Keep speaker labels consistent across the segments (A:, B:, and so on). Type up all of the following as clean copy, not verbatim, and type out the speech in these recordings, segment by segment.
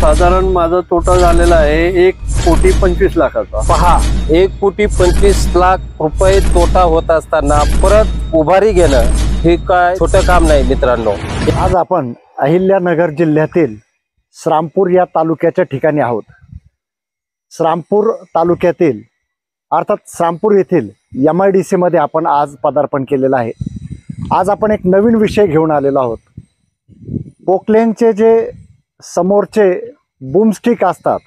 A: साधारण माझा तोटा झालेला आहे 1,25,00,000चा।
B: पहा, 1,25,00,000 रुपये तोटा होत असताना परत उभारी घेणं हे काय छोटं काम नाही मित्रांनो।
C: आज आपण अहिल्यानगर जिल्ह्यातील श्रामपूर या तालुक्याच्या ठिकाणी आहोत। श्रामपूर तालुक्यातील अर्थात श्रामपूर येथील MIDC मध्ये आपण आज पदार्पण केलेलं आहे। आज आपण एक नवीन विषय घेऊन आलेलो आहोत। पोकलेनचे जे समोरचे बूमस्टिक असतात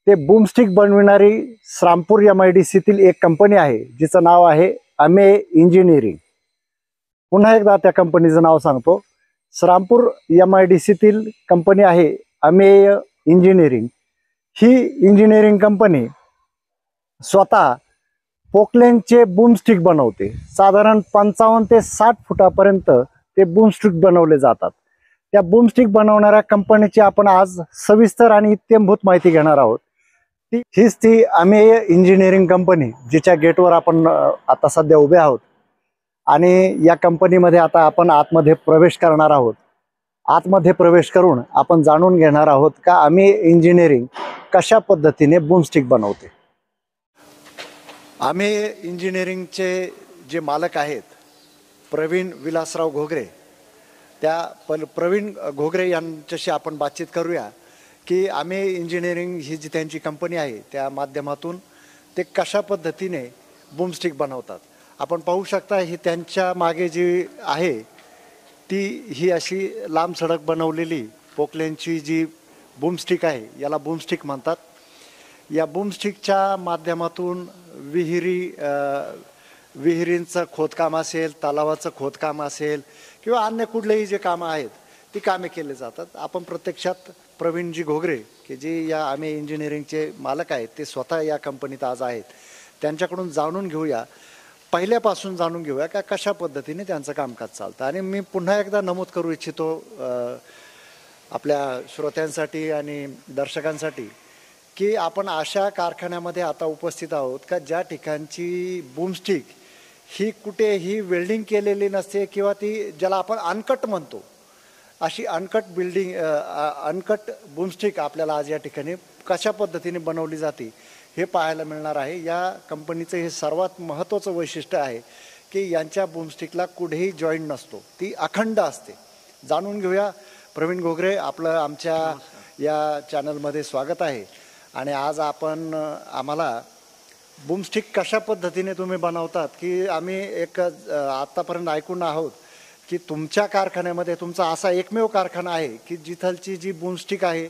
C: ते बूमस्टिक बनविणारी श्रामपूर MIDC तील एक कंपनी आहे जिचं नाव आहे अमेय इंजिनिअरिंग। पुन्हा एकदा त्या कंपनीचं नाव सांगतो, श्रामपूर MIDC तील कंपनी आहे अमेय इंजिनिअरिंग। ही इंजिनिअरिंग कंपनी स्वतः पोकलेनचे बूमस्टिक बनवते। साधारण 55 ते 60 फुटापर्यंत ते बूमस्टिक बनवले जातात। त्या बूमस्टिक बनवणाऱ्या कंपनीची आपण आज सविस्तर आणि इत्थंभूत माहिती घेणार आहोत। हीच ती अमेय इंजिनिअरिंग कंपनी जिच्या गेटवर आपण आता सध्या उभे आहोत आणि या कंपनीमध्ये आता आपण आतमध्ये प्रवेश करणार आहोत। आतमध्ये प्रवेश करून आपण जाणून घेणार आहोत का अमेय इंजिनिअरिंग कशा पद्धतीने बूमस्टिक बनवते। अमेय इंजिनिअरिंगचे जे मालक आहेत प्रवीण विलासराव घोगरे, त्या प्रवीण घोगरे यांच्याशी आपण बातचीत करूया की अमेय इंजिनिअरिंग ही जी त्यांची कंपनी आहे त्या माध्यमातून ते कशा पद्धतीने बूमस्टिक बनवतात। आपण पाहू शकता ही त्यांच्या मागे जी आहे ती ही अशी लांब सडक बनवलेली पोकलेनची जी बूमस्टिक आहे याला बूमस्टिक म्हणतात। या बूमस्टिकच्या माध्यमातून विहिरींचं खोदकाम असेल, तलावाचं खोदकाम असेल किंवा अन्य कुठलेही जे कामं आहेत ती कामे केले जातात। आपण प्रत्यक्षात प्रवीणजी घोगरे की जे या अमेय इंजिनिअरिंगचे मालक आहेत ते स्वतः या कंपनीत आज आहेत, त्यांच्याकडून जाणून घेऊया, पहिल्यापासून जाणून घेऊया का कशा पद्धतीने त्यांचं कामकाज चालतं। आणि मी पुन्हा एकदा नमूद करू इच्छितो आपल्या श्रोत्यांसाठी आणि दर्शकांसाठी की आपण अशा कारखान्यामध्ये आता उपस्थित आहोत का ज्या ठिकाणची बूमस्टिक ही कुठेही वेल्डिंग केलेली नसते किंवा ती ज्याला आपण अनकट म्हणतो अशी अनकट बूमस्टिक आपल्याला आज या ठिकाणी कशा पद्धतीने बनवली जाते हे पाहायला मिळणार आहे। या कंपनीचं हे सर्वात महत्त्वाचं वैशिष्ट्य आहे की यांच्या बूमस्टिकला कुठेही जॉईंट नसतो, ती अखंड असते। जाणून घेऊया। प्रवीण घोगरे, आपलं आमच्या या चॅनलमध्ये स्वागत आहे। आणि आज आपण आम्हाला बूमस्टिक कशा पद्धतीने तुम्ही बनवतात की आम्ही एक आत्तापर्यंत ऐकून आहोत की तुमच्या कारखान्यामध्ये तुमचा असा एकमेव कारखाना आहे की जिथलची जी बूमस्टिक आहे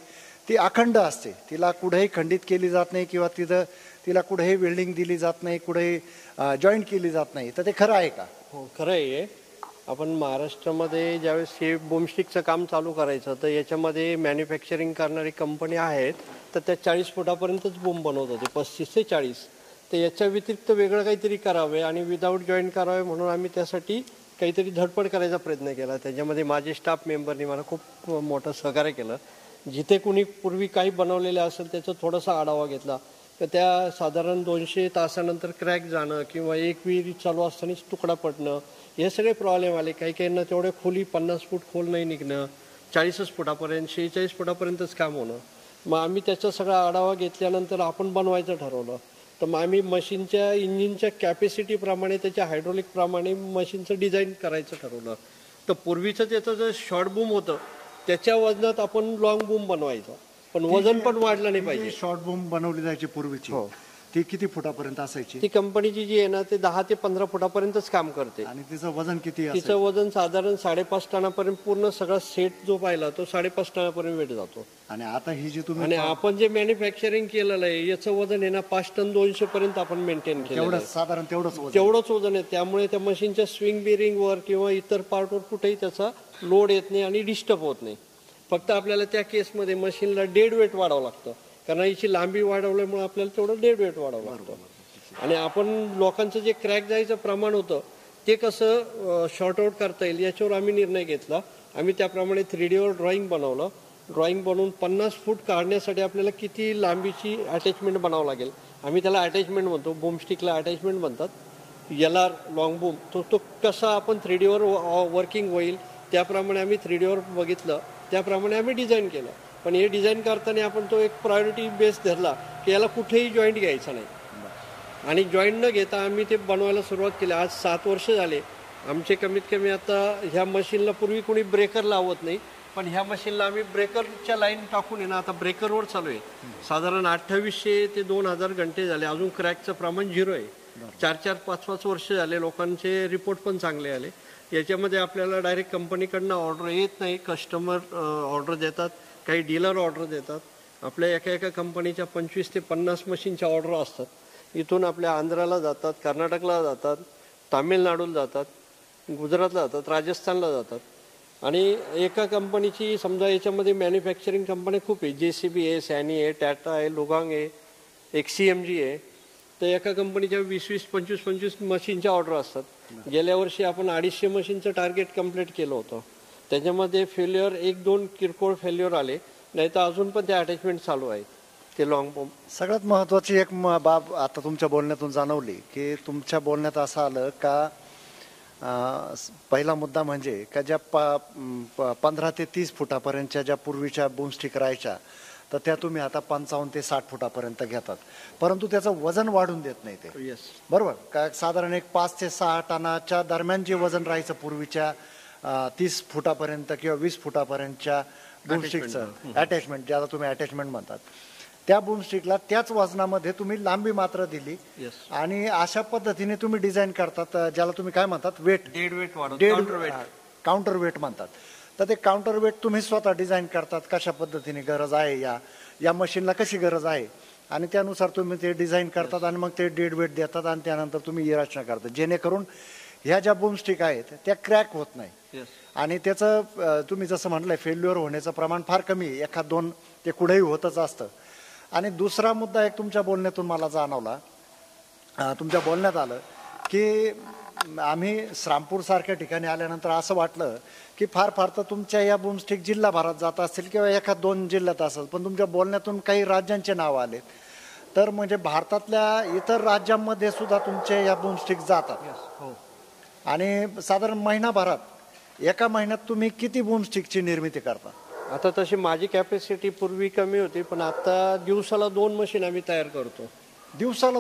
C: ती अखंड असते, तिला कुठेही खंडित केली जात नाही किंवा तिला कुठेही वेल्डिंग दिली जात नाही, कुठेही जॉईंट केली जात नाही। तर ते खरं आहे का?
D: हो, खरं आहे। आपण महाराष्ट्रामध्ये ज्यावेळेस हे बूमस्टिकचं काम चालू करायचं तर याच्यामध्ये मॅन्युफॅक्चरिंग करणारी कंपनी आहेत तर त्या 40 फुटापर्यंतच बूम बनवत होते, 35 ते 40। तर याच्या व्यतिरिक्त वेगळं काहीतरी करावे आणि विदाऊट जॉईंट करावे म्हणून आम्ही त्यासाठी काहीतरी धडपड करायचा प्रयत्न केला। त्याच्यामध्ये माझे स्टाफ मेंबरनी मला खूप मोठं सहकार्य केलं। जिथे कुणी पूर्वी काही बनवलेलं असेल त्याचा थोडासा आढावा घेतला तर त्या साधारण 200 तासानंतर क्रॅक जाणं किंवा एक विहीर चालू असतानाच तुकडा पडणं हे सगळे प्रॉब्लेम आले। काही काहींना तेवढे खोली 50 फूट खोल नाही निघणं, 40 फुटापर्यंत 46 फुटापर्यंतच काम होणं। मग आम्ही त्याचा सगळा आढावा घेतल्यानंतर आपण बनवायचं ठरवलं। तर मग आम्ही मशीनच्या इंजिनच्या कॅपॅसिटीप्रमाणे त्याच्या हायड्रोलिकप्रमाणे मशीनचं डिझाईन करायचं ठरवलं। तर पूर्वीचं त्याचं जे शॉर्ट बूम होतं त्याच्या वजनात आपण लॉंग बूम बनवायचं, पण वजन पण वाढलं नाही पाहिजे।
C: शॉर्ट बूम बनवली जायची पूर्वीची,
D: हो,
C: ती किती फुटापर्यंत असायची?
D: ती कंपनीची जी आहे ना ते 10 ते 15 फुटापर्यंतच काम करते।
C: आणि तिचं वजन किती?
D: तिचं वजन साधारण 5.5 टनापर्यंत, पूर्ण सगळा सेट जो पाहिला तो 5.5 टनापर्यंत वेट जातो।
C: आणि आता ही जी तुम्ही
D: आणि आपण जे मॅन्युफॅक्चरिंग केलेलं आहे याचं वजन आहे ना 5 टन 200 पर्यंत आपण मेंटेन केलं,
C: साधारण
D: तेवढंच वजन आहे। त्यामुळे त्या मशीनच्या स्विंग बेरिंगवर किंवा इतर पार्टवर कुठेही त्याचा लोड येत नाही आणि डिस्टर्ब होत नाही। फक्त आपल्याला त्या केसमध्ये मशीनला डेड वेट वाढवावं लागतं, कारण याची लांबी वाढवल्यामुळे आपल्याला तेवढं डेड वेट वाढवावं लागतं। आणि आपण लोकांचं जे क्रॅक जायचं प्रमाण होतं ते कसं शॉर्ट आउट करता येईल याच्यावर आम्ही निर्णय घेतला। आम्ही त्याप्रमाणे 3Dवर ड्रॉइंग बनवलं। ड्रॉइंग बनवून 50 फूट काढण्यासाठी आपल्याला किती लांबीची अटॅचमेंट बनावं लागेल, आम्ही त्याला अटॅचमेंट म्हणतो, बूमस्टिकला अटॅचमेंट म्हणतात। LR लॉंग बूम तो कसा आपण 3Dवर वर्किंग होईल त्याप्रमाणे आम्ही 3Dवर बघितलं, त्याप्रमाणे आम्ही डिझाईन केलं। पण हे डिझाईन करताना आपण तो एक प्रायोरिटी बेस धरला की याला कुठेही जॉईंट घ्यायचा नाही आणि जॉईंट न घेता आम्ही ते बनवायला सुरुवात केली. आज 7 वर्ष झाले आमचे. कमीत कमी आता ह्या मशीनला पूर्वी कोणी ब्रेकर लावत नाही, पण ह्या मशीनला आम्ही ब्रेकरच्या लाईन टाकून आहे ना आता ब्रेकरवर चालू आहे. साधारण 2800 ते 2000 घंटे झाले, अजून क्रॅकचं प्रमाण 0 आहे. 4-4, 5-5 वर्ष झाले, लोकांचे रिपोर्ट पण चांगले आले. याच्यामध्ये आपल्याला डायरेक्ट कंपनीकडनं ऑर्डर येत नाही, कस्टमर ऑर्डर देतात, काही डीलर ऑर्डर देतात. आपल्या एका कंपनीच्या 25 ते 50 मशीनच्या ऑर्डर असतात. इथून आपल्या आंध्राला जातात, कर्नाटकला जातात, तामिळनाडूला जातात, गुजरातला जातात, राजस्थानला जातात. आणि एका कंपनीची समजा याच्यामध्ये मॅन्युफॅक्चरिंग कंपनी खूप आहे, JCB आहे, सॅनी आहे, टाटा आहे, लुगांग आहे, XCMG आहे. तर एका कंपनीच्या 20-20, 25-25 मशीनच्या ऑर्डर असतात. गेल्या वर्षी आपण 250 मशीनचं टार्गेट कंप्लीट केलं होतं. त्याच्यामध्ये फेल्युअर 1-2 किरकोळ फेल्युअर आले, नाही तर अजून पण ते अटॅचमेंट चालू आहे ते लॉंग पंप.
C: सगळ्यात महत्त्वाची एक बाब आता तुमच्या बोलण्यातून जाणवली की तुमच्या बोलण्यात असं आलं का पहिला मुद्दा म्हणजे का ज्या 15 ते 30 फुटापर्यंतच्या ज्या पूर्वीच्या बूमस्टिक राहायच्या तर त्या तुम्ही आता 55 ते 60 फुटापर्यंत घेतात, परंतु त्याचं वजन वाढून देत नाही ते.
D: येस,
C: बरोबर का? साधारण एक 5 ते 6 टनाच्या दरम्यान जे वजन राहायचं पूर्वीच्या 30 फुटापर्यंत किंवा 20 फुटापर्यंतच्या बूमस्टिकचं अटॅचमेंट, ज्याला तुम्ही अटॅचमेंट म्हणतात, त्या बूमस्टिकला त्याच वजनामध्ये तुम्ही लांबी मात्र दिली आणि अशा पद्धतीने तुम्ही डिझाईन करतात, ज्याला तुम्ही काय म्हणतात,
D: डेड वेट
C: काउंटर वेट म्हणतात. तर ते काउंटर वेट तुम्ही स्वतः डिझाईन करतात, कशा पद्धतीने गरज आहे या मशीनला कशी गरज आहे आणि त्यानुसार तुम्ही ते डिझाईन करतात आणि मग ते डेड वेट देतात आणि त्यानंतर तुम्ही रचना करता, जेणेकरून ह्या ज्या बूमस्टिक आहेत त्या क्रॅक होत नाही आणि त्याचं तुम्ही जसं म्हटलंय फेल्युअर होण्याचं प्रमाण फार कमी आहे, 1-2 ते कुठेही होतच असतं. आणि दुसरा मुद्दा एक तुमच्या बोलण्यातून मला जाणवला, तुमच्या बोलण्यात आलं की आम्ही श्रामपूरसारख्या ठिकाणी आल्यानंतर असं वाटलं की फार तर तुमच्या या बूमस्टिक जिल्हाभरात जात असतील किंवा 1-2 जिल्ह्यात असेल, पण तुमच्या बोलण्यातून काही राज्यांचे नाव आले. तर म्हणजे भारतातल्या इतर राज्यांमध्ये सुद्धा तुमचे या बूमस्टिक जातात आणि साधारण महिनाभरात एका महिन्यात तुम्ही किती बूमस्टिकची निर्मिती करता?
D: आता तशी माझी कॅपॅसिटी पूर्वी कमी होती, पण आता दिवसाला 2 मशीन आम्ही तयार करतो.
C: दिवसाला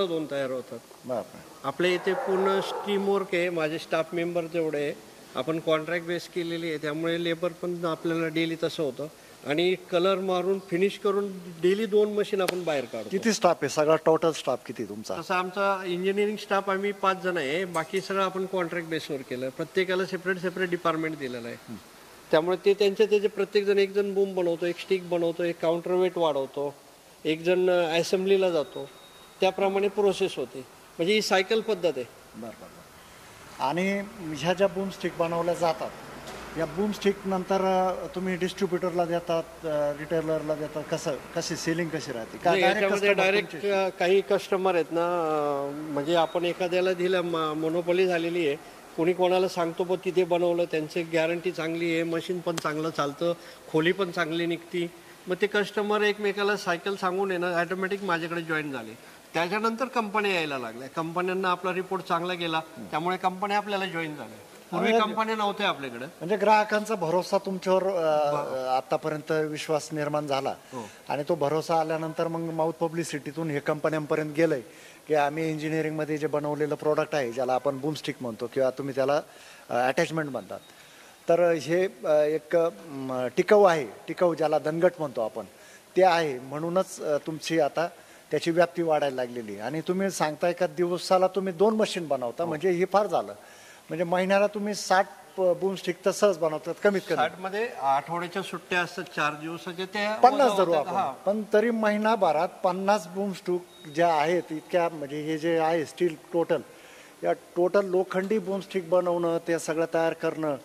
D: 2 तयार होतात. आपल्या इथे पूर्ण स्टीम वर्क आहे, माझे स्टाफ मेंबर जेवढे आहे, आपण कॉन्ट्रॅक्ट बेस केलेली आहे, त्यामुळे लेबर पण आपल्याला डेली तसं होतं आणि कलर मारून फिनिश करून डेली 2 मशीन आपण बाहेर काढतो.
C: किती स्टाफ आहे? सगळा टोटल स्टाफ किती तुमचा?
D: तसं आमचा इंजिनिअरिंग स्टाफ आम्ही 5 जण आहे, बाकी सगळं आपण कॉन्ट्रॅक्ट बेसवर केलं. प्रत्येकाला सेपरेट डिपार्टमेंट दिलेलं आहे. त्यामुळे ते त्याचे प्रत्येक जण, एक जण बूम बनवतो, एक स्टिक बनवतो, एक काउंटर वेट वाढवतो, एक जण असेंब्लीला जातो, त्याप्रमाणे प्रोसेस होते. म्हणजे ही सायकल पद्धत आहे.
C: बरोबर. आणि ह्या ज्या बूमस्टिक बनवल्या जातात, या बूमस्टिक नंतर तुम्ही डिस्ट्रीब्युटरला देतात, रिटेलरला देतात, कशी सेलिंग कशी राहते?
D: याच्यामध्ये डायरेक्ट काही कस्टमर आहेत ना, म्हणजे आपण एखाद्याला दिलं, मोनोपोली झालेली आहे, कोणी कोणाला सांगतो पण तिथे बनवलं, त्यांची गॅरंटी चांगली आहे, मशीन पण चांगलं चालतं, खोली पण चांगली निघती, मग ते कस्टमर एकमेकाला सायकल सांगून येणं ऑटोमॅटिक माझ्याकडे जॉईन झाले. त्याच्यानंतर कंपन्या यायला लागल्या, कंपन्यांना आपला रिपोर्ट चांगला गेला, त्यामुळे कंपन्या आपल्याला जॉईन झाल्या. पूर्वी कंपन्या नव्हत्या आपल्याकडे.
C: म्हणजे ग्राहकांचा भरोसा तुमच्यावर आतापर्यंत विश्वास निर्माण झाला आणि तो भरोसा आल्यानंतर मग माउथ पब्लिसिटीतून हे कंपन्यांपर्यंत गेलंय की आम्ही इंजिनिअरिंगमध्ये जे बनवलेलं प्रोडक्ट आहे, ज्याला आपण बूमस्टिक म्हणतो किंवा तुम्ही त्याला अटॅचमेंट म्हणतात, तर हे एक टिकाऊ आहे, टिकाऊ ज्याला दणकट म्हणतो आपण, ते आहे. म्हणूनच तुमची आता त्याची व्याप्ती वाढायला लागलेली. आणि तुम्ही सांगताय का दिवसाला तुम्ही 2 मशीन बनवता, म्हणजे हे फार झालं. म्हणजे महिन्याला तुम्ही 60 बूमस्टिक तर सहज बनवतात कमीत कमी.
D: 60 मध्ये आठवड्याच्या सुट्ट्या असतात, 4 दिवसाच्या, त्या
C: 50 धरू आपण, पण तरी महिनाभरात 50 बूमस्टिक ज्या आहेत इतक्या, म्हणजे हे जे आहे स्टील टोटल, या टोटल लोखंडी बूमस्टिक बनवणं, ते सगळं तयार करणं,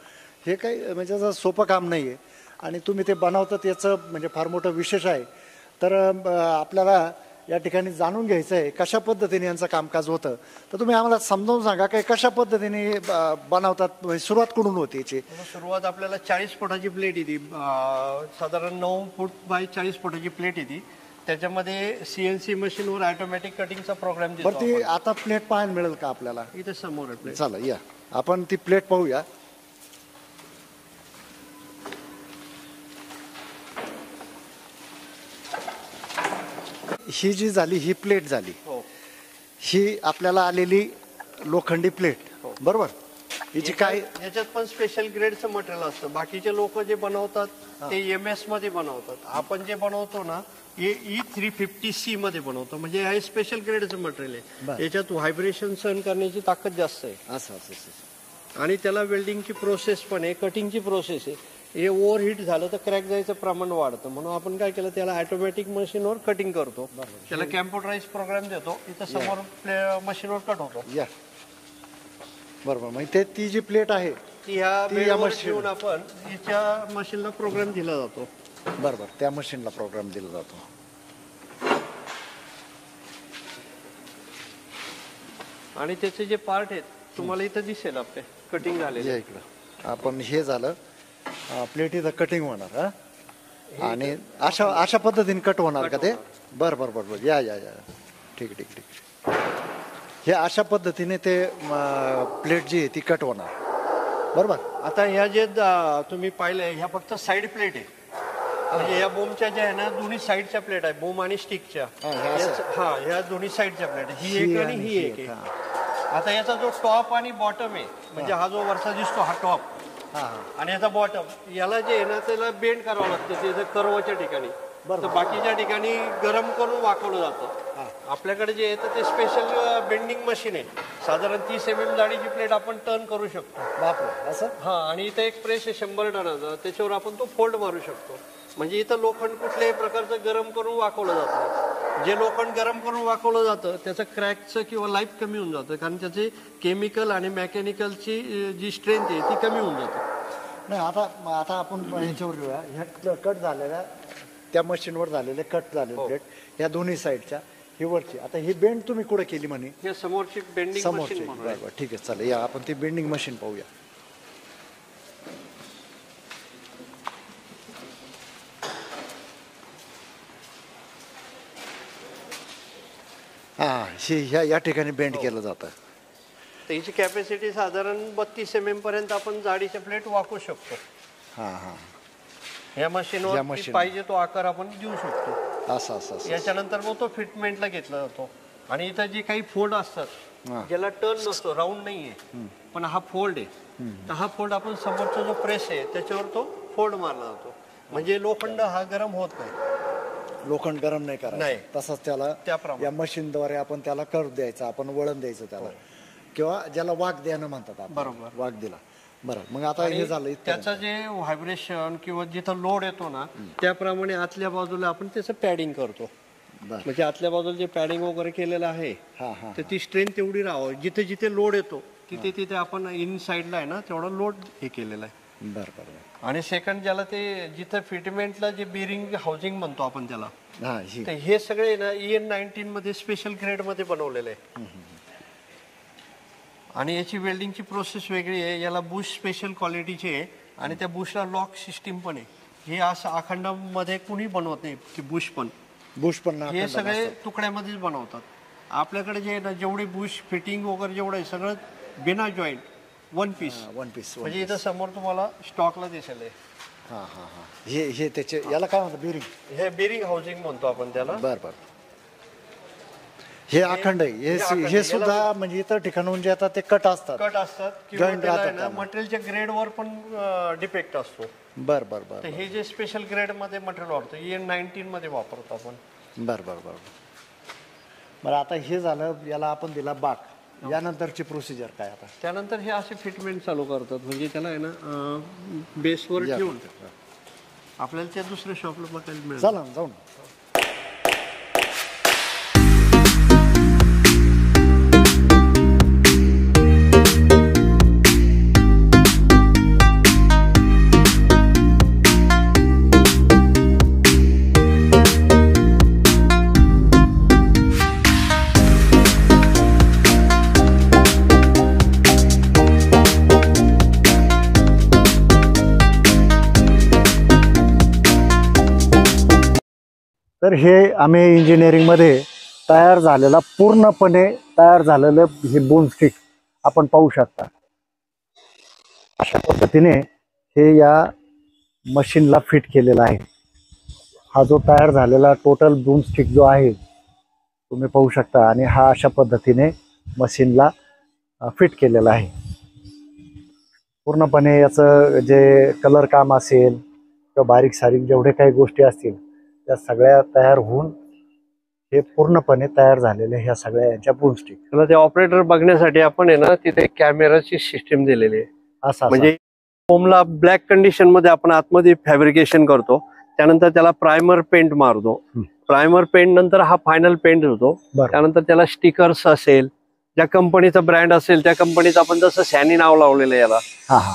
C: हे काही म्हणजे सोपं काम नाही आहे. आणि तुम्ही ते बनवतात याचं म्हणजे फार मोठं विशेष आहे. तर आपल्याला या ठिकाणी जाणून घ्यायचं आहे कशा पद्धतीने यांचं कामकाज होतं. तर तुम्ही आम्हाला समजावून सांगा की कशा पद्धतीने बनवतात, सुरुवात कुठून होती याची?
D: सुरुवात आपल्याला 40 फुटाची प्लेट येते, साधारण 9 फूट बाय 40 फुटाची प्लेट येते. त्याच्यामध्ये CNC मशीनवर ऑटोमॅटिक कटिंगचा प्रोग्राम दिसतो.
C: बरं, ती आता प्लेट पाहायला मिळेल का आपल्याला?
D: इथे समोर आहे प्लेट.
C: चला या आपण ती प्लेट पाहूया. ही जी झाली ही प्लेट झाली,
D: हो
C: ही आपल्याला आलेली लोखंडी प्लेट, बरोबर. हिची काय
D: याच्यात पण स्पेशल ग्रेडचं मटेरियल असतं. बाकीचे लोक जे बनवतात ते MS मध्ये बनवतात. आपण जे बनवतो ना हे E350C मध्ये बनवतो. म्हणजे हे स्पेशल ग्रेडचं मटेरियल आहे. याच्यात व्हायब्रेशन सहन करण्याची ताकद जास्त आहे.
C: असं असं असं.
D: आणि त्याला वेल्डिंगची प्रोसेस पण आहे, कटिंगची प्रोसेस आहे. हे ओव्हर हिट झालं तर क्रॅक जायचं प्रमाण वाढतं. म्हणून आपण काय केलं, त्याला ऑटोमॅटिक मशीनवर कटिंग करतो. त्याला कॅम्प्युटराइज प्रोग्राम देतो. इथं समोर मशीनवर कट होतो.
C: या बरोबर. मग ते ती जी प्लेट आहे
D: ती ह्या
C: ती या
D: बेडवर
C: मशीन-
D: ठेवून आपण याच्या मशीनला प्रोग्राम दिला जातो.
C: बरोबर, त्या मशीनला प्रोग्राम दिला जातो.
D: आणि त्याचे जे पार्ट आहेत तुम्हाला इथं दिसेल आपले कटिंग झालेले.
C: या इकडं आपण हे झालं प्लेट इथं कटिंग होणार हा, आणि अशा अशा पद्धतीने कट होणार का ते? बरं बरं बरं बरं. या या या ठीक आहे ठीक आहे ठीक आहे. हे अशा पद्धतीने ते प्लेट जी आहे ती कट होणार, बरोबर.
D: आता ह्या जे तुम्ही पाहिलंय ह्या फक्त साईड प्लेट आहे. म्हणजे या बोमच्या ज्या आहे ना दोन्ही साईडच्या प्लेट आहे, बोम आणि स्टिकच्या. हा ह्या दोन्ही साईडच्या प्लेट, ही एक आणि ही एक आहे. आता याचा जो टॉप आणि बॉटम आहे, म्हणजे हा जो वरचा दिसतो हा टॉप आणि याचा बॉटम, याला जे आहे ना त्याला बेंड करावं लागतं त्याच्या कर्वच्या ठिकाणी. तर बाकीच्या ठिकाणी गरम करून वाकवलं जातं. आपल्याकडे जे आहे ते स्पेशल बेंडिंग मशीन आहे. साधारण 30 mm जाडीची प्लेट आपण टर्न करू शकतो.
C: बापरे असं.
D: हा, आणि इथं एक प्रेस आहे 100 टनाचा, त्याच्यावर आपण तो फोल्ड मारू शकतो. म्हणजे इथं लोखंड कुठल्याही प्रकारचं गरम करून वाकवलं जातं. जे लोखंड गरम करून वाकवलं जातं त्याचं क्रॅकचं किंवा लाईफ कमी होऊन जातं, कारण त्याचे केमिकल आणि मेकॅनिकलची जी स्ट्रेंथ आहे ती कमी होऊन जाते.
C: नाही आता आता आपण ह्याच्यावर येऊया. ह्या कट झालेल्या त्या मशीनवर झालेले कट झालेले प्लेट ह्या दोन्ही साईडच्या, ही वरची. आता ही बेंड तुम्ही कुठे केली म्हणे?
D: हे समोरची बेंडिंग
C: समोरची.
D: मशीन म्हणून आहे.
C: बरोबर ठीक आहे चालेल. या आपण ती बेंडिंग मशीन पाहूया. हा, ह्या या ठिकाणी बेंड केलं जातं.
D: तर हिची कॅपॅसिटी साधारण 32 mm पर्यंत आपण जाडीच्या प्लेट वाकवू शकतो.
C: हा हा.
D: या मशीनवर पाहिजे तो आकार आपण देऊ शकतो.
C: असं असं असं.
D: याच्यानंतर मग तो फिटमेंटला घेतला जातो. आणि इथं जे काही फोल्ड असतात ज्याला टर्न नसतो, राऊंड नाहीये पण हा फोल्ड आहे, तर हा फोल्ड आपण समोरचा जो प्रेस आहे त्याच्यावर तो फोल्ड मारला जातो. म्हणजे लोखंड हा गरम होत नाही.
C: लोखंड गरम नाही
D: नाही.
C: करायचं, तसंच त्याला
D: त्याप्रमाणे.
C: या मशीनद्वारे आपण त्याला कर्व द्यायचा, आपण वळण द्यायचं त्याला, किंवा ज्याला वाक द्यायनं म्हणतात आपण.
D: बरोबर.
C: वाक दिला. बरं, मग आता हे झालं इथपर्यंत.
D: त्याचं जे व्हायब्रेशन किंवा जिथं लोड येतो ना त्याप्रमाणे आतल्या बाजूला आपण त्याचं पॅडिंग करतो.
C: बरं.
D: म्हणजे आतल्या बाजूला जे पॅडिंग वगैरे केलेलं आहे
C: हा हा.
D: तर ती स्ट्रेंथ तेवढी राहावं. जिथे जिथे लोड येतो तिथे तिथे आपण इन साईडला आहे ना तेवढा लोड हे केलेला आहे.
C: बरं बरं.
D: आणि सेकंड ज्याला ते जिथं फिटमेंटला जे बेरिंग हाऊसिंग म्हणतो आपण त्याला,
C: हा ही.
D: तर हे सगळे ना EN19 मध्ये स्पेशल ग्रेड मध्ये बनवलेले आहे. आणि याची वेल्डिंगची प्रोसेस वेगळी आहे. याला बुश स्पेशल क्वालिटीची आहे आणि त्या बुशला लॉक सिस्टीम पण आहे. हे असं अखंडामध्ये कुणी बनवत नाही की बुश पण.
C: बुश पण ना
D: हे सगळे तुकड्यामध्येच बनवतात. आपल्याकडे जे आहे ना जेवढे बुश फिटिंग वगैरे जेवढं आहे सगळं बिना joint one piece.
C: One piece.
D: म्हणजे इथं समोर तुम्हाला स्टॉकला दिसेल आहे.
C: हा हा हा. हे त्याचे याला काय म्हणतात? बेरिंग.
D: हे बेरिंग हाऊसिंग म्हणतो आपण त्याला.
C: बरं बरं. हे अखंड आहे. हे सुद्धा म्हणजे इतर ठिकाणून जे आता ते कट असतात.
D: कट असतात किंवा
C: Joint राहतात
D: त्याला मटेरियलच्या ग्रेडवर पण डिपेक्ट असतो.
C: बरं बरं
D: तर
C: बरं.
D: हे जे स्पेशल ग्रेड मध्ये मटेरियल वापरतो EN19 मध्ये वापरतो आपण.
C: बरं बरं बरं. बरं आता हे झालं, याला आपण दिला बाक. यानंतरची प्रोसिजर काय आता?
D: त्यानंतर हे असे फिटमेंट चालू करतात. म्हणजे त्याला आहे ना बेसवर ठेवून आपल्याला त्या दुसऱ्या शॉपला बघायला मिळेल.
C: चला ना, जाऊ ना. तर हे आम्ही इंजिनिअरिंगमध्ये पूर्णपणे तयार झालेलं हे बोनस्टिक आपण पाहू शकता. अशा पद्धतीने हे या मशीनला फिट केलेलं आहे. हा जो तयार झालेला टोटल बोनस्टिक जो आहे तुम्ही पाहू शकता. आणि हा अशा पद्धतीने मशीनला फिट केलेला आहे. पूर्णपणे याचं जे कलर काम असेल किंवा बारीक सारीक जेवढे काही गोष्टी असतील त्या सगळ्या तयार होऊन हे पूर्णपणे तयार झालेले ह्या सगळ्या यांच्या बूमस्टिक.
D: त्याला ते ऑपरेटर बघण्यासाठी आपण आहे ना तिथे कॅमेराची सिस्टीम दिलेली आहे.
C: असं
D: म्हणजे फोमला ब्लॅक कंडिशन मध्ये आपण आतमध्ये फॅब्रिकेशन करतो, त्यानंतर त्याला प्रायमर पेंट मारतो. प्रायमर पेंट नंतर हा फायनल पेंट होतो. त्यानंतर त्याला स्टिकर्स असेल, ज्या कंपनीचा ब्रँड असेल त्या कंपनीचं आपण जसं सॅनी नाव लावलेलं आहे याला,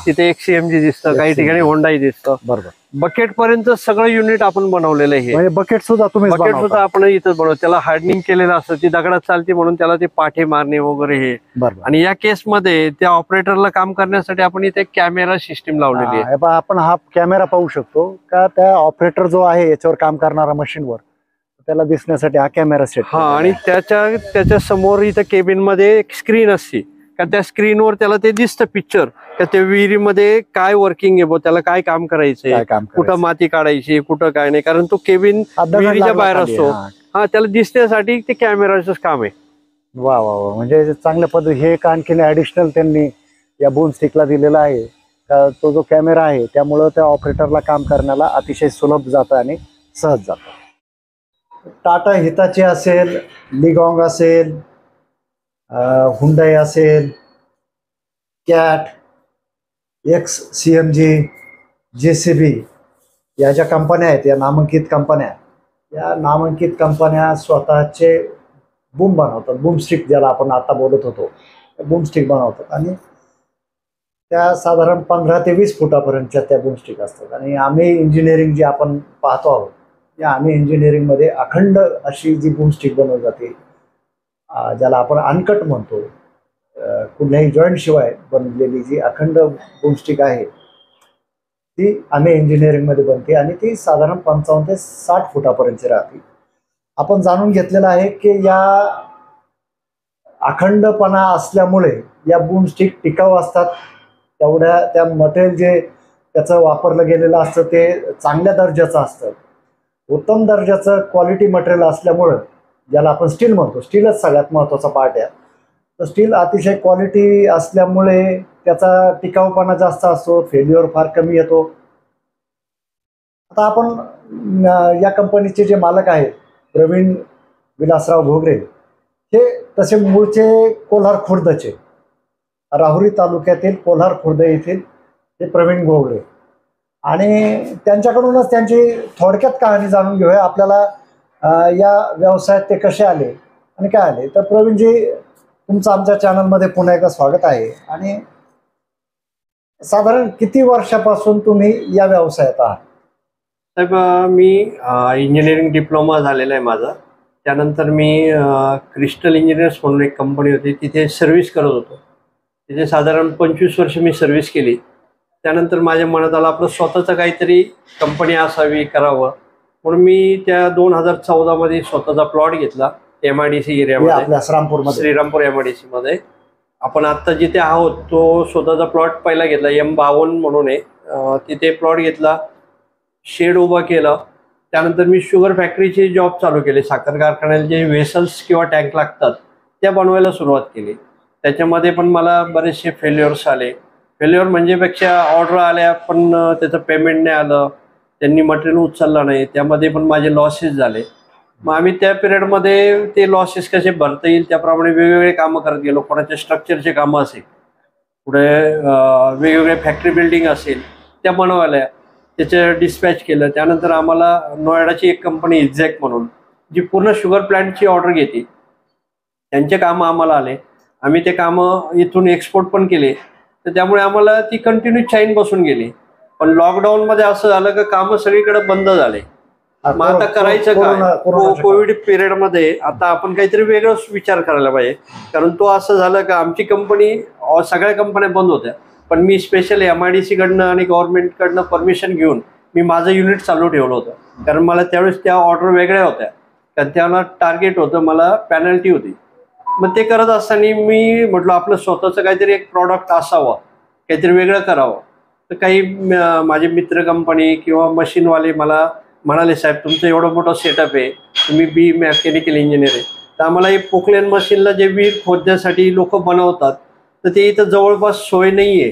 D: तिथे एक CMG दिसतं, काही ठिकाणी होंडाई दिसतं.
C: बरोबर.
D: बकेट पर्यंत सगळं युनिट आपण बनवलेलं आहे.
C: म्हणजे बकेट सुद्धा तुम्ही
D: बकेट सुद्धा आपण इथं बनवतो. त्याला हार्डनिंग केलेलं असतं, ती दगडात चालते म्हणून त्याला ते पाठे मारणे वगैरे हे. आणि या केस मध्ये त्या ऑपरेटरला काम करण्यासाठी आपण इथे कॅमेरा सिस्टीम लावलेली आहे.
C: आपण हा कॅमेरा पाहू शकतो का त्या ऑपरेटर जो आहे याच्यावर काम करणारा मशीनवर, त्याला दिसण्यासाठी हा कॅमेरा सेट.
D: हा, आणि त्याच्या समोर इथं केबिन मध्ये एक स्क्रीन असते का, त्या स्क्रीनवर त्याला ते दिसतं पिक्चर का त्या विहिरीमध्ये काय वर्किंग आहे, त्याला काय काम करायचंय, कुठं माती काढायची, कुठं काय नाही. कारण तो केबिन विहिरीच्या बाहेर असतो. हा, त्याला दिसण्यासाठी ते कॅमेराचं काम आहे.
C: वा वा वा. म्हणजे चांगल्या पद्धती हे एक आणखीन ऍडिशनल त्यांनी या बूमस्टिकला दिलेला आहे का, तो जो कॅमेरा आहे त्यामुळं त्या ऑपरेटरला काम करण्याला अतिशय सुलभ जातं आणि सहज जातं. टाटा हिताची असेल, लिगॉंग असेल, हुंडाई असेल, कॅट, XCMG, JCB या ज्या कंपन्या आहेत, या नामांकित कंपन्या स्वतःचे बूम बनवतात. बूमस्टिक ज्याला आपण आता बोलत होतो, बूमस्टिक बनवतात. आणि त्या साधारण 15 ते 20 फुटापर्यंतच्या त्या बूमस्टिक असतात. आणि आम्ही इंजिनिअरिंग जी आपण पाहतो आहोत, या आम्ही इंजिनिअरिंगमध्ये अखंड अशी जी बूमस्टिक बनवली जाते, ज्याला आपण अनकट म्हणतो, कुठल्याही जॉईंट शिवाय बनलेली जी अखंड बूमस्टिक आहे ती आम्ही इंजिनिअरिंगमध्ये बनते. आणि ती साधारण 55 ते 60 फुटापर्यंतची राहते. आपण जाणून घेतलेलं आहे की या अखंडपणा असल्यामुळे या बूमस्टिक टिकाऊ असतात. त्या मटेरियल जे त्याचं वापरलं गेलेलं असतं ते चांगल्या दर्जाचं असतं. उत्तम दर्जाचं क्वालिटी मटेरियल असल्यामुळं, ज्याला आपण स्टील म्हणतो, स्टीलच सगळ्यात महत्त्वाचा पार्ट आहे. तर स्टील अतिशय क्वालिटी असल्यामुळे त्याचा टिकाऊपणा जास्त असतो, फेल्युअर फार कमी येतो. आता आपण या कंपनीचे जे मालक आहेत प्रवीण विलासराव घोगरे, हे तसे मूळचे कोल्हार खुर्दचे, राहुरी तालुक्यातील कोल्हार खुर्द येथील हे प्रवीण घोगरे. आणि त्यांच्याकडूनच त्यांची थोडक्यात कहाणी जाणून घेऊया. आपल्याला या व्यवसायात ते कसे आले आणि काय आले. तर प्रवीणजी, तुमचं आमच्या चॅनलमध्ये पुन्हा एकदा स्वागत आहे. आणि साधारण किती वर्षापासून तुम्ही या व्यवसायात आहात?
D: साहेब, मी इंजिनिअरिंग डिप्लोमा झालेला आहे माझा. त्यानंतर मी क्रिस्टल इंजिनियर्स म्हणून एक कंपनी होती, तिथे सर्व्हिस करत होतो. तिथे साधारण 25 वर्ष मी सर्व्हिस केली. त्यानंतर माझ्या मनात आलं आपलं स्वतःचं काहीतरी कंपनी असावी, करावं, म्हणून मी त्या 2014 मध्ये स्वतःचा प्लॉट घेतला MIDC एरियामध्ये, श्रीरामपूर MIDC मध्ये. आपण आता जिथे आहोत तो स्वतःचा प्लॉट पहिला घेतला, M52 म्हणून आहे, तिथे प्लॉट घेतला, शेड उभा केला. त्यानंतर मी शुगर फॅक्टरीचे जॉब चालू केले. साखर कारखान्याला जे व्हेसल्स किंवा टँक लागतात त्या बनवायला सुरुवात केली. त्याच्यामध्ये पण मला बरेचसे फेल्युअर्स आले. फेल्युअर म्हणजे पेक्षा ऑर्डर आल्या पण त्याचं पेमेंट नाही आलं, त्यांनी मटेरियल उचललं नाही, त्यामध्ये पण माझे लॉसेस झाले. मग आम्ही त्या पिरियडमध्ये ते लॉसेस कसे भरता येईल त्याप्रमाणे वेगवेगळे कामं करत गेलो. कोणाचे स्ट्रक्चरचे कामं असेल, पुढे वेगवेगळे फॅक्टरी बिल्डिंग असेल त्या बनवायला, त्याचं डिस्पॅच केलं. त्यानंतर आम्हाला नोएडाची एक कंपनी एक्झॅक्ट म्हणून, जी पूर्ण शुगर प्लांटची ऑर्डर घेते, त्यांचे कामं आम्हाला आले. आम्ही ते कामं इथून एक्सपोर्ट पण केले. तर त्यामुळे आम्हाला ती कंटिन्यू चाईन बसून गेली. पण लॉकडाऊनमध्ये असं झालं की कामं सगळीकडे बंद झाले. मग आता करायचं काय? कोविड पिरियडमध्ये आता आपण काहीतरी वेगळंच विचार करायला पाहिजे. कारण तो असं झालं का आमची कंपनी, सगळ्या कंपन्या बंद होत्या, पण मी स्पेशली MIDC कडनं आणि गव्हर्नमेंटकडनं परमिशन घेऊन मी माझं युनिट चालू ठेवलं होतं. कारण मला त्यावेळेस त्या ऑर्डर वेगळ्या होत्या, कारण त्याला टार्गेट होतं, मला पॅनल्टी होती. मग ते करत असताना मी म्हटलं आपलं स्वतःचं काहीतरी एक प्रॉडक्ट असावं, काहीतरी वेगळं करावं. तर काही माझे मित्र कंपनी किंवा मशीनवाले मला म्हणाले, साहेब तुमचं एवढं मोठं सेटअप आहे, तुम्ही मेकॅनिकल इंजिनियर आहे, तर आम्हाला एक पोकलेन मशीनला जे विहीर खोदण्यासाठी लोक बनवतात तर ते इथं जवळपास सोय नाही आहे,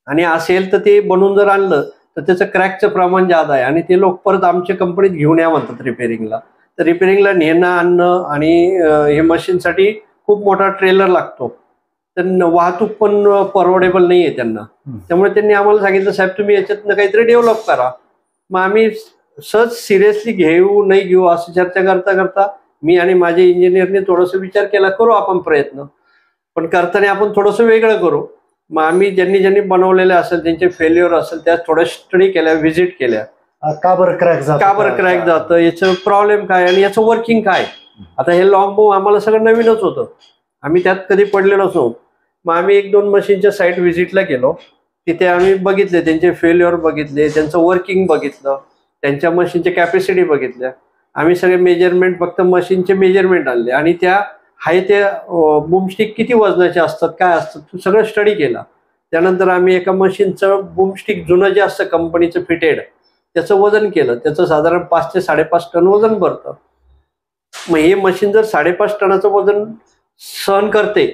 D: आणि असेल तर ते बनवून जर आणलं तर त्याचं क्रॅकचं प्रमाण जास्त आहे, आणि ते लोक परत आमच्या कंपनीत घेऊन या म्हणतात रिपेअरिंगला. तर रिपेअरिंगला नेणं आणणं आणि हे मशीनसाठी खूप मोठा ट्रेलर लागतो, तर वाहतूक पण परवडेबल नाही आहे त्यांना. त्यामुळे त्यांनी आम्हाला सांगितलं, साहेब तुम्ही याच्यातनं काहीतरी डेव्हलप करा. मग आम्ही सहज सिरियसली घेऊ नाही घेऊ असं चर्चा करता करता मी आणि माझ्या इंजिनियरने थोडंसं विचार केला, करू आपण प्रयत्न, पण करताना आपण थोडंसं वेगळं करू. मग आम्ही ज्यांनी बनवलेले असेल, त्यांचे फेल्युअर असेल, त्या थोड्या स्टडी केल्या, व्हिजिट केल्या.
C: का बरं क्रॅक
D: जातं, याचं प्रॉब्लेम काय आणि याचं वर्किंग काय. आता हे लॉंग बूम आम्हाला सगळं नवीनच होतं, आम्ही त्यात कधी पडलेलोच नव्हतो. मग आम्ही 1-2 मशीनच्या साईट व्हिजिटला गेलो, तिथे आम्ही बघितले, त्यांचे फेल्युअर बघितले, त्यांचं वर्किंग बघितलं, त्यांच्या मशीनच्या कॅपॅसिटी बघितल्या. आम्ही सगळे मेजरमेंट, फक्त मशीनचे मेजरमेंट आणले आणि त्या त्या बूमस्टिक किती वजनाचे असतात, काय असतात, सगळं स्टडी केला. त्यानंतर आम्ही एका मशीनचं बूमस्टिक जुनं जे असतं कंपनीचं फिटेड, त्याचं वजन केलं. त्याचं साधारण 5 ते 5.5 टन वजन भरतं. मग हे मशीन जर 5.5 टनाचं वजन सहन करते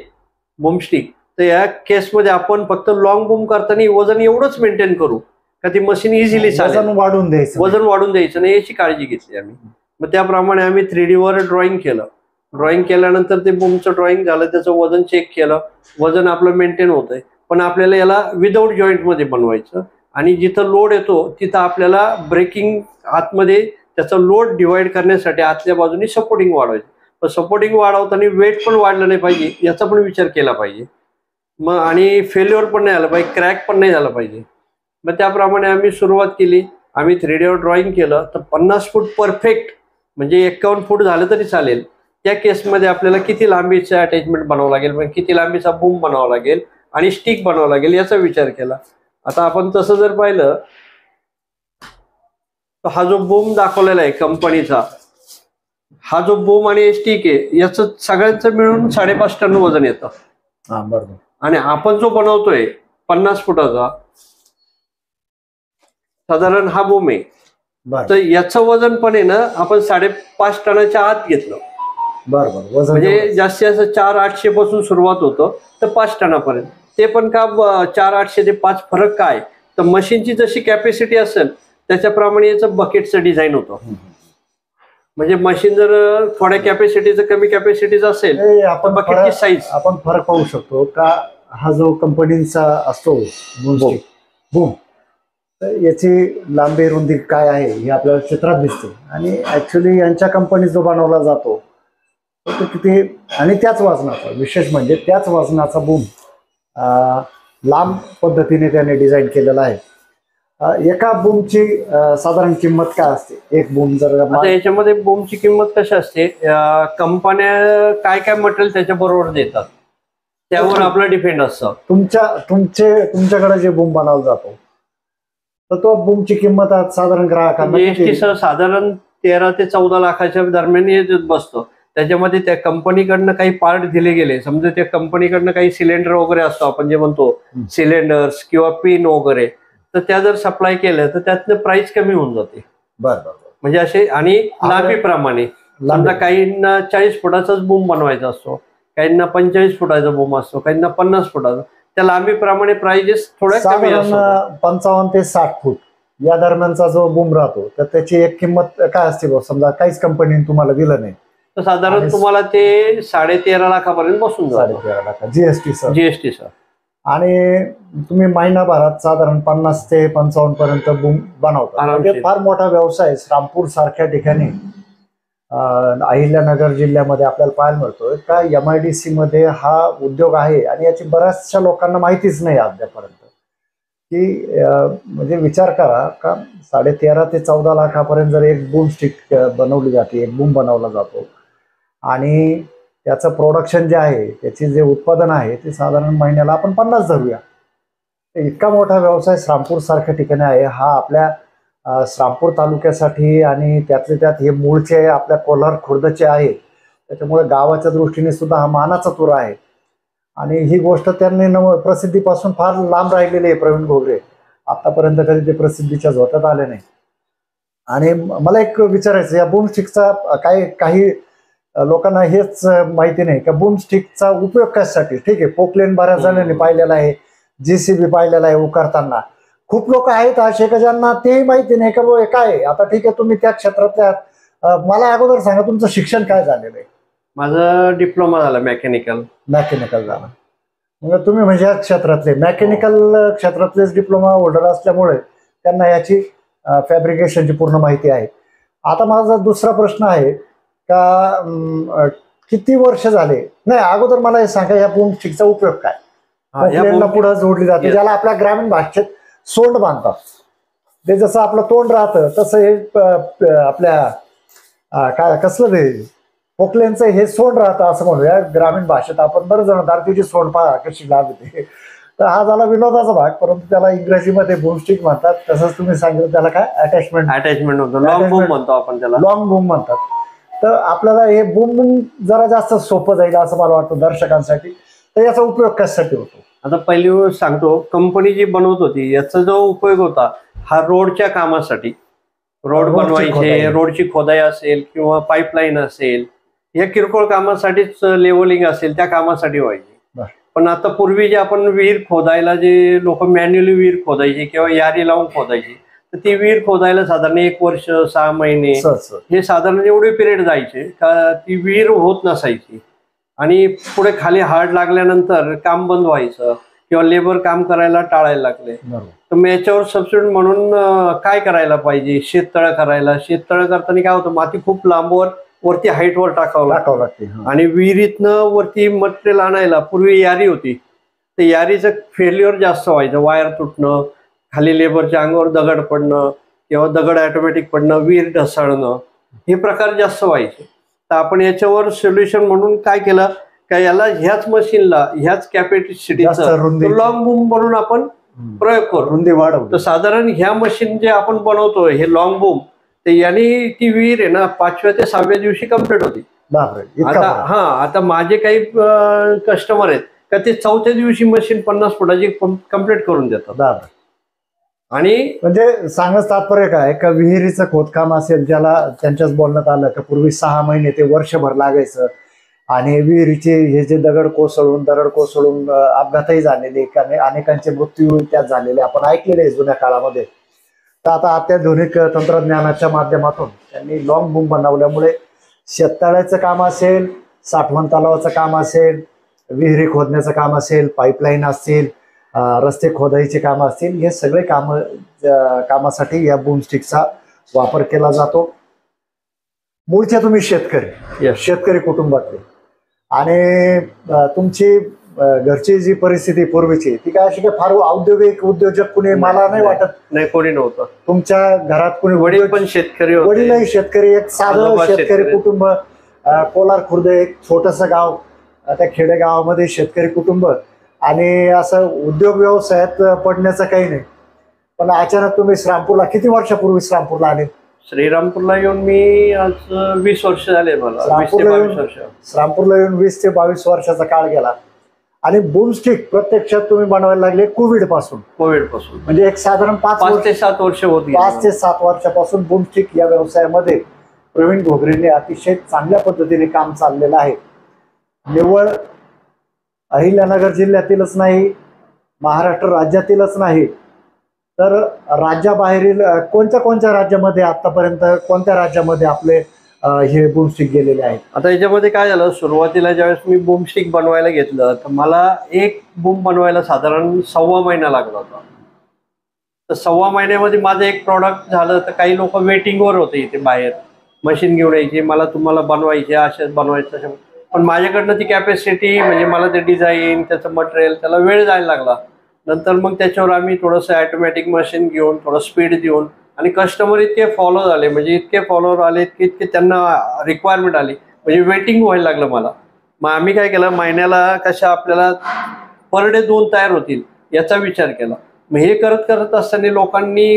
D: बूमस्टिक, तर या केसमध्ये आपण फक्त लॉंग बूम करताना वजन एवढंच मेंटेन करू का ती मशीन इझिली चालेल. वजन वाढून द्यायचं नाही याची काळजी घेतली आम्ही. मग त्याप्रमाणे आम्ही 3D वर ड्रॉइंग केलं. ड्रॉइंग केल्यानंतर ते बूमचं ड्रॉइंग झालं, त्याचं वजन चेक केलं, वजन आपलं मेंटेन होतंय. पण आपल्याला याला विदाऊट जॉईंटमध्ये बनवायचं, आणि जिथं लोड येतो तिथं आपल्याला ब्रेकिंग आतमध्ये त्याचा लोड डिवाइड करण्यासाठी आतल्या बाजूनी सपोर्टिंग वाढवायचं. पण सपोर्टिंग वाढवताना वेट पण वाढलं नाही पाहिजे याचा पण विचार केला पाहिजे. मग आणि फेल्युअर पण नाही झालं पाहिजे, क्रॅक पण नाही झाला पाहिजे. मग त्याप्रमाणे आम्ही सुरुवात केली. आम्ही 3D वर ड्रॉइंग केलं तर 50 फूट परफेक्ट, म्हणजे 51 फूट झालं तरी चालेल, त्या केसमध्ये आपल्याला किती लांबीचं अटॅचमेंट बनावं लागेल, म्हणजे किती लांबीचा बूम बनावा लागेल आणि स्टिक बनावं लागेल याचा विचार केला. आता आपण तसं जर पाहिलं तर हा जो बूम दाखवलेला आहे कंपनीचा, हा जो बूम आणि स्टिक आहे याचं सगळ्यांचं मिळून 5.5 टन वजन येतं.
C: बरोबर.
D: आणि आपण जो बनवतोय 50 फुटाचा साधारण हा बूम आहे, तर याचं वजन पण आहे ना आपण 5.5 टनाच्या आत घेतलं.
C: बरोबर.
D: म्हणजे जास्तीत जास्त 4,800 पासून सुरुवात होतं तर 5 टनापर्यंत. ते पण का 4,800 ते 5 फरक काय, तर मशीनची जशी कॅपॅसिटी असेल त्याच्याप्रमाणे याचं बकेटचं डिझाईन होतं. म्हणजे मशीन जर थोड्या कॅपॅसिटीचं, कमी कॅपॅसिटीचं असेल
C: आपण
D: बकेटची साईज
C: आपण फरक पाहू शकतो का. हा जो कंपनीचा असतो बूम, तर याची लांबी रुंदी काय आहे हे आपल्याला चित्रात दिसते, आणि ऍक्च्युली यांच्या कंपनी जो बनवला जातो तो किती, आणि त्याच वजनाचा, विशेष म्हणजे त्याच वजनाचा बूम लांब पद्धतीने त्याने डिझाईन केलेला आहे. एका बूमची साधारण किंमत काय असते, एक बूम जर.
D: आता याच्यामध्ये बूमची किंमत कशी असते, कंपन्या काय काय मटेरियल त्याच्याबरोबर देतात त्यावर आपला डिपेंड असतं.
C: तुमच्याकडे जे बूम बनवला जातो तर तो बूमची किंमत साधारण ग्राहकांना
D: GST सह साधारण 13 ते 14 लाखाच्या दरम्यान बसतो. त्याच्यामध्ये त्या कंपनीकडनं काही पार्ट दिले गेले, समजा त्या कंपनीकडनं काही सिलेंडर वगैरे असतो, आपण जे म्हणतो सिलेंडर्स किंवा पिन वगैरे, तर त्या जर सप्लाय केल्या तर त्यातनं प्राइस कमी होऊन जाते.
C: बरोबर.
D: म्हणजे असे, आणि लांबीप्रमाणे समजा काहींना 40 फुटाचाच बूम बनवायचा असतो, काहींना 45 फुटाचा बूम असतो, काहींना 50 फुटाचा. त्या लांबीप्रमाणे प्राइजेस थोड्या कमी असतात.
C: 55 ते 60 फूट या दरम्यानचा जो बूम राहतो तर त्याची एक किंमत काय असते, समजा काहीच कंपनीने तुम्हाला दिलं नाही
D: तर साधारण तुम्हाला ते 13.5 लाखापर्यंत बसून जातं.
C: 13.5 लाख
D: जीएसटी सर.
C: आणि तुम्ही महिनाभरात साधारण 50 ते 55 पर्यंत बूम बनवता. म्हणजे फार मोठा व्यवसाय श्रामपूर सारख्या ठिकाणी अहिल्यानगर जिल्ह्यामध्ये आपल्याला पाहायला मिळतोय का. MIDC मध्ये हा उद्योग आहे आणि याची बऱ्याचशा लोकांना माहितीच नाही अद्यापर्यंत, की म्हणजे विचार करा का 13.5 ते 14 लाखापर्यंत जर एक बूम स्टिक बनवली जाते, एक बूम बनवला जातो, आणि त्याचं प्रोडक्शन जे आहे, त्याचे जे उत्पादन आहे ते साधारण महिन्याला आपण 50 धरूया. इतका मोठा व्यवसाय श्रामपूर सारख्या ठिकाणी आहे. हा आपल्या श्रामपूर तालुक्यासाठी, आणि त्यातले त्यात हे मूळचे आपल्या कोल्हार खुर्दचे आहे, त्याच्यामुळे गावाच्या दृष्टीने सुद्धा हा मानाचा तुरा आहे. आणि ही गोष्ट त्यांनी प्रसिद्धीपासून फार लांब राहिलेली आहे. प्रवीण घोगरे आतापर्यंत कधी ते प्रसिद्धीच्या झोतात आले नाही. आणि मला एक विचारायचं, या बूम स्टिकचा काही लोकांना हेच माहिती नाही का बूम स्टिकचा उपयोग कशासाठी. ठीक आहे, पोकलेन बऱ्याच जणांनी पाहिलेला आहे, JCB पाहिलेला आहे उकारताना. खूप लोक आहेत असे का ज्यांना तेही माहिती नाही का बुवा हे काय आहे. आता ठीक आहे, तुम्ही त्या क्षेत्रातल्या मला अगोदर सांगा तुमचं शिक्षण काय झालेलं आहे.
D: माझं डिप्लोमा झाला मेकॅनिकल
C: झालं. मग तुम्ही म्हणजे या क्षेत्रातले मेकॅनिकल क्षेत्रातलेच डिप्लोमा होल्डर असल्यामुळे त्यांना याची फॅब्रिकेशनची पूर्ण माहिती आहे. आता माझा दुसरा प्रश्न आहे का किती वर्ष झाले, नाही अगोदर मला हे सांगा या बूम स्टिकचा उपयोग काय. पुढे जोडली जाते, ज्याला आपल्या ग्रामीण भाषेत सोंड बांधतात. ते जसं आपलं तोंड राहतं तसं हे आपल्या काय कसलं ते पोकलेनचं हे सोंड राहतं असं म्हणूया ग्रामीण भाषेत आपण. बरं जण दारतीची सोंड पहा कशी लागते. तर हा झाला विनोदाचा भाग, परंतु त्याला इंग्रजीमध्ये बूम स्टिक म्हणतात. तसंच तुम्ही सांगितलं त्याला काय
D: अटॅचमेंट होतं, लॉंग बूम म्हणतो आपण त्याला,
C: लॉंग बूम म्हणतात. तर आपल्याला हे बूम जरा जास्त सोपं जाईल असं मला वाटतं दर्शकांसाठी. तर याचा उपयोग कशासाठी होतो.
D: आता पहिली गोष्ट सांगतो, कंपनी जी बनवत होती याचा जो उपयोग होता हा रोडच्या कामासाठी. रोड बनवायचे, रोडची खोदाई असेल किंवा पाईपलाईन असेल, या किरकोळ कामासाठीच, लेवलिंग असेल त्या कामासाठी व्हायची. पण आता पूर्वी जे आपण विहीर खोदायला जे लोक मॅन्युअली विहीर खोदायची किंवा यारी लावून खोदायची, तर ती विहीर खोदायला साधारण 1 वर्ष 6 महिने हे साधारण एवढे पिरियड जायचे का ती विहीर होत नसायची. आणि पुढे खाली हार्ड लागल्यानंतर काम बंद व्हायचं किंवा लेबर काम करायला टाळायला लागले. तर मग याच्यावर सबस्टिट्यूट म्हणून काय करायला पाहिजे, शेततळं करायला. शेततळं करताना काय होतं, माती खूप लांबवर वरती हाईटवर टाकावं लागते. आणि विहिरीतनं वरती मटेरियल आणायला पूर्वी यारी होती, तर यारीचं फेल्युअर जास्त व्हायचं. वायर तुटणं, खाली लेबरच्या अंगावर दगड पडणं किंवा दगड ऑटोमॅटिक पडणं, विहीर ढसाळणं, हे प्रकार जास्त व्हायचे. तर आपण याच्यावर सोल्युशन म्हणून काय केलं का याला ह्याच मशीनला ह्याच कॅपॅसिटीचा लॉंग बूम बनवून आपण प्रयोग करू, रुंदी वाढवू. तर साधारण ह्या मशीन जे आपण बनवतो हे लॉंग बूम, तर यांनी ती विहीर आहे ना 5व्या ते 6व्या दिवशी कम्प्लीट होती. आता आता माझे काही कस्टमर आहेत का ते 4थ्या दिवशी मशीन 50 फुटाची कम्प्लीट करून देतात. आणि
C: म्हणजे सांगण्याचं तात्पर्य काय का विहिरीचं खोदकाम असेल ज्याला त्यांच्याच बोलण्यात आलं का पूर्वी 6 महिने ते वर्षभर लागायचं. आणि विहिरीचे हे जे दरड कोसळून अपघातही झालेले, अनेकांचे मृत्यू त्यात झालेले आपण ऐकलेले आहे जुन्या काळामध्ये. तर आता अत्याधुनिक तंत्रज्ञानाच्या माध्यमातून त्यांनी लॉंग बूम बनवल्यामुळे शेततळ्याचं काम असेल, साठवण तलावाचं काम असेल, विहिरी खोदण्याचं काम असेल, पाईपलाईन असतील, रस्ते खोदाईचे काम असतील, हे सगळे कामासाठी या बूम स्टिकचा वापर केला जातो. मूळचे तुम्ही शेतकरी कुटुंबातले आणि तुमची घरची जी परिस्थिती पूर्वीची ती काय अशी काय फार औद्योगिक उद्योजक कुणी मला नाही वाटत.
D: नाही, कोणी नव्हतं.
C: तुमच्या घरात कुणी
D: वडील पण शेतकरी,
C: वडीलही शेतकरी, एक साधं शेतकरी कुटुंब. कोलार खुर्द एक छोटंसं गाव, त्या खेडेगावामध्ये शेतकरी कुटुंब आणि असं उद्योग व्यवसायात पडण्याचं काही नाही. पण अचानक तुम्ही श्रामपूरला, किती वर्षापूर्वी श्रामपूरला आले.
D: श्रीरामपूरला येऊन मी आज 20 वर्ष झाले मला.
C: श्रामपूरला येऊन 20 ते 22 वर्षाचा काळ गेला. आणि बूम स्टिक प्रत्यक्षात तुम्ही बनवायला लागले कोविड पासून म्हणजे एक साधारण 5 ते 7 वर्ष होती. 5 ते 7 वर्षापासून बूम स्टिक या व्यवसायामध्ये प्रवीण घोगरेंनी अतिशय चांगल्या पद्धतीने काम चाललेलं आहे. निव्वळ अहिल्यानगर जिल्ह्यातीलच नाही, महाराष्ट्र राज्यातीलच नाही, तर राज्याबाहेरील कोणत्या राज्यामध्ये आतापर्यंत कोणत्या राज्यामध्ये आपले हे बूम स्टिक गेलेले आहेत.
D: आता याच्यामध्ये काय झालं, सुरुवातीला ज्यावेळेस मी बूम स्टिक बनवायला घेतलं तर मला एक बूम बनवायला साधारण 1.25 महिना लागला होता. तर 1.25 महिन्यामध्ये माझं एक प्रॉडक्ट झालं. तर काही लोक वेटिंगवर होते इथे बाहेर, मशीन घेऊन यायची, मला तुम्हाला बनवायचे, असेच बनवायचं. पण माझ्याकडनं ती कॅपॅसिटी म्हणजे मला ते डिझाईन, त्याचं मटेरियल, त्याला वेळ जायला लागला. नंतर मग त्याच्यावर आम्ही थोडंसं ऑटोमॅटिक मशीन घेऊन थोडं स्पीड देऊन आणि कस्टमर इतके फॉलो झाले, म्हणजे इतके फॉलोअर आले की इतके त्यांना रिक्वायरमेंट आली, म्हणजे वेटिंग व्हायला लागलं मला. मग आम्ही काय केलं, महिन्याला कशा आपल्याला पर डे 2 तयार होतील याचा विचार केला. मग हे करत असताना लोकांनी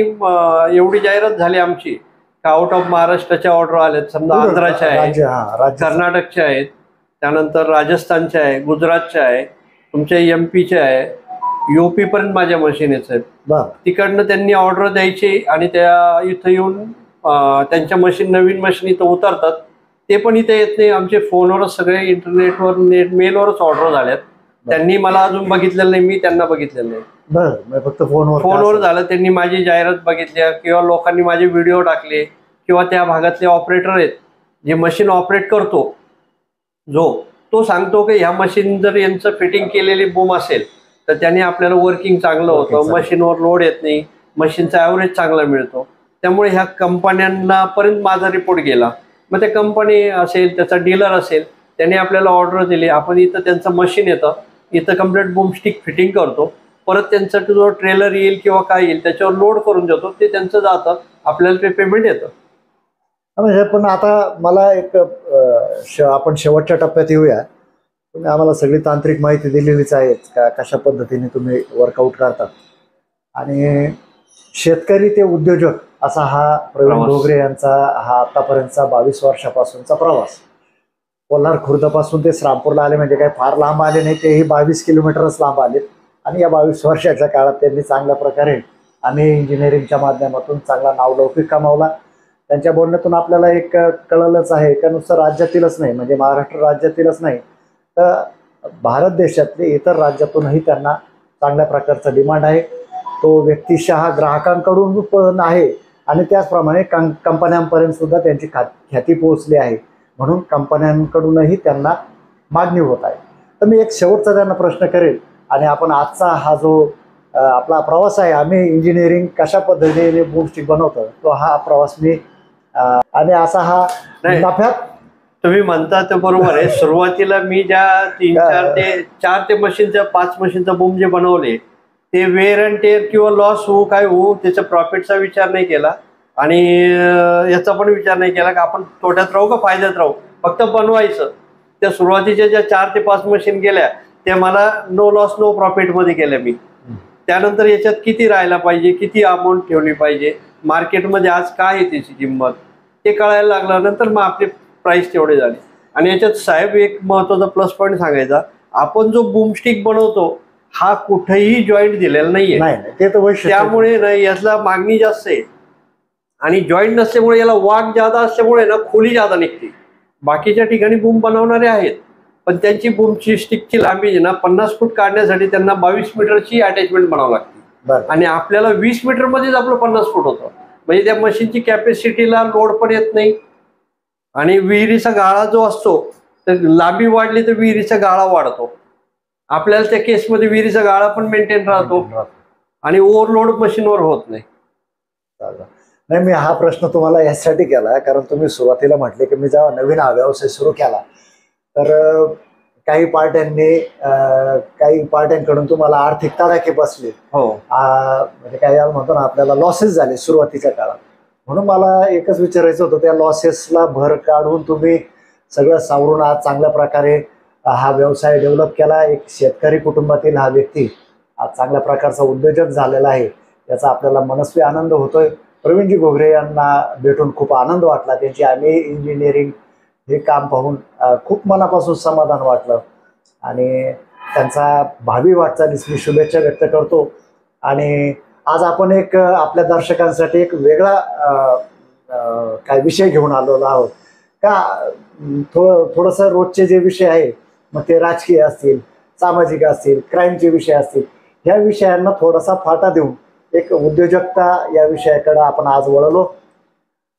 D: एवढी जाहिरात झाली आमची का आउट ऑफ महाराष्ट्राच्या ऑर्डर आल्यात. समजा आंध्राच्या आहेत, कर्नाटकच्या आहेत, त्यानंतर राजस्थानच्या आहे, गुजरातच्या आहे, तुमच्या MP च्या आहे, UP पर्यंत माझ्या मशीनच आहेत. तिकडनं त्यांनी ऑर्डर द्यायची आणि त्या इथं येऊन त्यांच्या मशीन, नवीन मशीन इथं उतरतात ते पण इथे येत नाही. आमचे फोनवरच सगळे इंटरनेटवर मेलवरच ऑर्डर झाल्यात. त्यांनी मला अजून बघितलेलं नाही, मी त्यांना बघितलेलं नाही.
C: बरं, फक्त फोनवर
D: झालं. त्यांनी माझी जाहिरात बघितल्या किंवा लोकांनी माझे व्हिडिओ टाकले किंवा त्या भागातले ऑपरेटर आहेत जे मशीन ऑपरेट करतो, तो सांगतो की ह्या मशीन जर यांचं फिटिंग केलेली बूम असेल तर त्याने आपल्याला वर्किंग चांगलं होतं, मशीनवर लोड येत नाही, मशीनचा ॲव्हरेज चांगला मिळतो. त्यामुळे ह्या कंपन्यांना पर्यंत माझा रिपोर्ट गेला. मग ते कंपनी असेल, त्याचा डीलर असेल, त्याने आपल्याला ऑर्डर दिली. आपण इथं त्यांचं मशीन येतं, इथं कम्प्लीट बूमस्टिक फिटिंग करतो. परत त्यांचा जो ट्रेलर येईल किंवा काय येईल त्याच्यावर लोड करून देतो, ते त्यांचं जातं, आपल्याला ते पेमेंट येतं.
C: म्हणजे पण आता मला एक आपण शेवटच्या टप्प्यात येऊया. तुम्ही आम्हाला सगळी तांत्रिक माहिती दिलेलीच आहे का, कशा पद्धतीने तुम्ही वर्कआउट करतात. आणि शेतकरी ते उद्योजक असा हा प्रवीण घोगरे यांचा हा आतापर्यंतचा 22 वर्षापासूनचा प्रवास. कोल्हार खुर्दपासून ते श्रामपूरला आले म्हणजे काही फार लांब आले नाही, तेही 22 किलोमीटरच लांब आले. आणि या 22 वर्षाच्या काळात त्यांनी चांगल्या प्रकारे आणि इंजिनिअरिंगच्या माध्यमातून चांगला नावलौकिक कमावला. त्यांच्या बोलण्यातून आपल्याला एक कळलंच आहे का नुसतं राज्यातीलच नाही, म्हणजे महाराष्ट्र राज्यातीलच नाही तर भारत देशातले इतर राज्यातूनही त्यांना चांगल्या प्रकारचा डिमांड आहे. तो व्यक्तिशः ग्राहकांकडून पण आहे आणि त्याचप्रमाणे कंपन्यांपर्यंत सुद्धा त्यांची ख्याती पोहोचली आहे. म्हणून कंपन्यांकडूनही त्यांना मागणी होत आहे. तर मी एक शेवटचा त्यांना प्रश्न करेल आणि आपण आजचा हा जो आपला प्रवास आहे, आम्ही इंजिनिअरिंग कशा पद्धतीने बूमस्टिक बनवतो तो हा प्रवास मी आणि असा हा नफ्यात
D: तुम्ही म्हणता ते बरोबर आहे. सुरुवातीला मी ज्या 4 ते मशीनच्या 5 मशीनचा बूम जे बनवले ते वेअर अँड टेअर किंवा लॉस होऊ काय होऊ त्याचा प्रॉफिटचा विचार नाही केला आणि याचा पण विचार नाही केला की आपण तोट्यात राहू का फायद्यात राहू, फक्त बनवायचं. त्या सुरुवातीच्या ज्या 4 ते 5 मशीन गेल्या त्या मला नो लॉस नो प्रॉफिटमध्ये केल्या मी. त्यानंतर याच्यात किती राहायला पाहिजे, किती अमाऊंट ठेवली पाहिजे, मार्केटमध्ये आज काय आहे त्याची किंमत ते कळायला लागलं. नंतर मग आपले प्राइस तेवढे झाले. आणि याच्यात साहेब एक महत्त्वाचा प्लस पॉईंट सांगायचा, आपण जो बूमस्टिक बनवतो हा कुठेही जॉईंट दिलेला नाहीये,
C: ते तर
D: त्यामुळे ना याला मागणी जास्त आहे आणि जॉईंट नसल्यामुळे याला वाघ जादा असल्यामुळे ना खोली जादा निघते. बाकीच्या ठिकाणी बूम बनवणारे आहेत पण त्यांची बूमची स्टिकची लांबी ना 50 फूट काढण्यासाठी त्यांना 22 मीटरची अटॅचमेंट बनावं लागते आणि आपल्याला 20 मीटर मध्येच आपलं 50 फूट होतं. म्हणजे त्या मशीनची कॅपॅसिटीला लोड पण येत नाही आणि विहिरीचा गाळा जो असतो तर लांबी वाढली तर विहिरीचा गाळा वाढतो. आपल्याला त्या केसमध्ये विहिरीचा गाळा पण मेंटेन राहतो आणि ओव्हरलोड मशीनवर होत नाही.
C: नाही, मी हा प्रश्न तुम्हाला यासाठी केला कारण तुम्ही सुरुवातीला म्हटले की मी जेव्हा नवीन हा व्यवसाय सुरू केला तर काही पार्ट्यांकडून तुम्हाला आर्थिक तडाखे बसले.
D: हो,
C: म्हणजे काही म्हणतो ना आपल्याला लॉसेस झाले सुरुवातीच्या काळात. म्हणून मला एकच विचारायचं होतं, त्या लॉसेसला भर काढून तुम्ही सगळं सावरून आज चांगल्या प्रकारे हा व्यवसाय डेव्हलप केला. एक शेतकरी कुटुंबातील हा व्यक्ती आज चांगल्या प्रकारचा उद्योजक झालेला आहे, याचा आपल्याला मनस्वी आनंद होतोय. प्रवीणजी घोगरे यांना भेटून खूप आनंद वाटला. त्यांची आम्ही इंजिनिअरिंग हे काम पाहून खूप मनापासून समाधान वाटलं आणि त्यांचा भावी वाटचालीस मी शुभेच्छा व्यक्त करतो. आणि आज आपण एक आपल्या दर्शकांसाठी एक वेगळा काय विषय घेऊन आलेलो आहोत का, थोडंसं रोजचे जे विषय आहे मग ते राजकीय असतील, सामाजिक असतील, क्राईमचे विषय असतील, ह्या विषयांना थोडासा फाटा देऊन एक उद्योजकता या विषयाकडे आपण आज वळलो.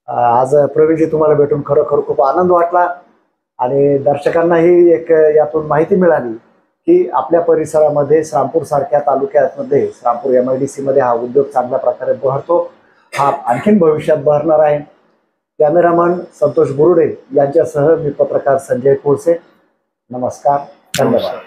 C: आज प्रवीणजी तुम्हाला भेटून खरोखर खूप आनंद वाटला आणि दर्शकांनाही एक यातून माहिती मिळाली की आपल्या परिसरामध्ये श्रामपूर सारख्या तालुक्यामध्ये श्रामपूर MIDC मध्ये हा उद्योग चांगल्या प्रकारे बहरतो. हा आणखीन भविष्यात बहरणार आहे. कॅमेरामन संतोष बुरुडे यांच्यासह मी पत्रकार संजय कोळसे. नमस्कार, धन्यवाद.